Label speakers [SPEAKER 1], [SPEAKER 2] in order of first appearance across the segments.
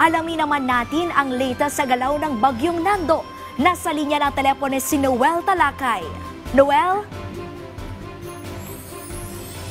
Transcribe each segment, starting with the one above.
[SPEAKER 1] Alamin naman natin ang latest sa galaw ng Bagyong Nando. Nasa linya ng telepono si Noel Talakay. Noel?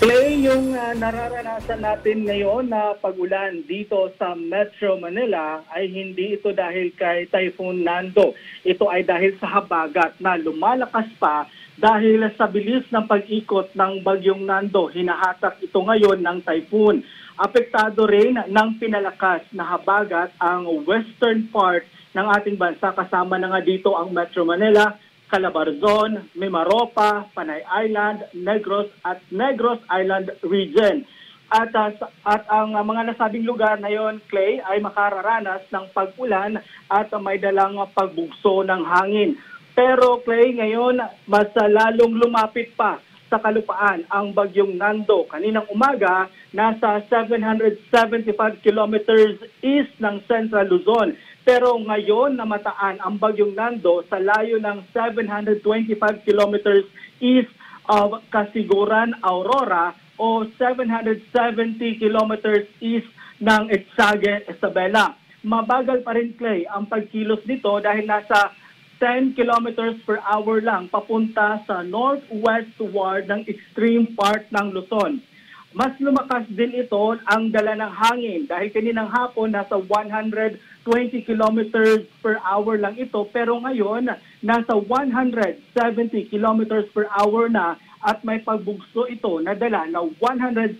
[SPEAKER 2] Clay, yung nararanasan natin ngayon na pag-ulan dito sa Metro Manila ay hindi ito dahil kay Typhoon Nando. Ito ay dahil sa habagat na lumalakas pa dahil sa bilis ng pag-ikot ng Bagyong Nando. Hinahatak ito ngayon ng typhoon. Apektado rin ng pinalakas na habagat ang western part ng ating bansa, kasama na nga dito ang Metro Manila, Calabarzon, Mimaropa, Panay Island, Negros at Negros Island region. At ang mga nasabing lugar na yon, Clay, ay makararanas ng pag-ulan at may dalang pagbugso ng hangin. Pero Clay, ngayon mas lalong lumapit pa sa kalupaan ang Bagyong Nando. Kaninang umaga, nasa 775 kilometers east ng Central Luzon. Pero ngayon namataan ang Bagyong Nando sa layo ng 725 kilometers east of Kasiguran, Aurora o 770 kilometers east ng Etsague, Isabela. Mabagal pa rin, Clay, ang pagkilos nito dahil nasa 10 kilometers per hour lang papunta sa northwestward ng extreme part ng Luzon. Mas lumakas din ito ang dala ng hangin dahil kaninang hapon nasa 120 kilometers per hour lang ito, pero ngayon nasa 170 kilometers per hour na at may pagbugso ito na dala na 170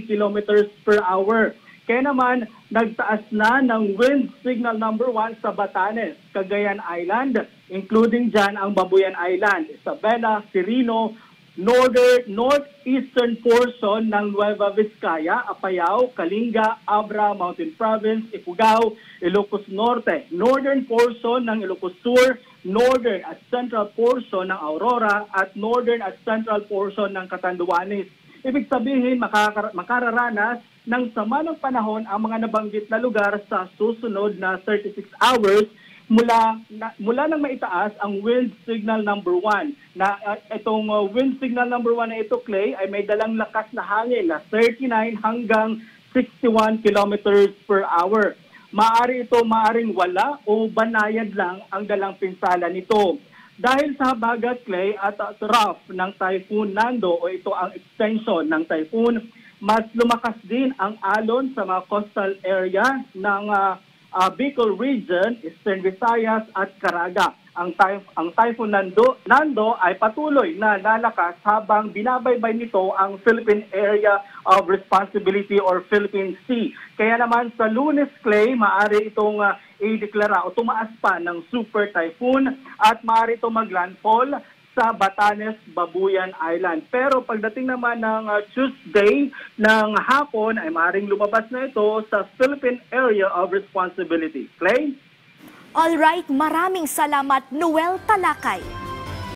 [SPEAKER 2] kilometers per hour. Kaya naman nagtaas na ng wind signal number 1 sa Batanes, Cagayan Island, including dyan ang Babuyan Island, Isabela, Quirino, northeastern portion ng Nueva Vizcaya, Apayao, Kalinga, Abra, Mountain Province, Ifugao, Ilocos Norte, northern portion ng Ilocos Sur, northern at central portion ng Aurora at northern at central portion ng Catanduanes. Ibig sabihin, makararanas ng sama ng panahon ang mga nabanggit na lugar sa susunod na 36 hours mula nang maitaas ang wind signal number 1. Na itong wind signal number 1 na ito, Clay, ay may dalang lakas na hangin na 39 hanggang 61 kilometers per hour. Maaring wala o banayad lang ang dalang pinsala nito. Dahil sa habagat, Clay, at trough ng Typhoon Nando o ito ang extension ng typhoon, mas lumakas din ang alon sa mga coastal area ng Bicol Region, Eastern Visayas at Caraga. Ang Typhoon Nando ay patuloy na lalakas habang binabaybay nito ang Philippine Area of Responsibility or Philippine Sea. Kaya naman sa Lunes, Clay, maaari itong i-deklara o tumaas pa ng super typhoon at maaari itong maglandfall sa Batanes, Babuyan Island. Pero pagdating naman ng Tuesday ng hapon ay maaaring lumabas na ito sa Philippine Area of Responsibility. Clay?
[SPEAKER 1] Alright, maraming salamat, Noel Talakay.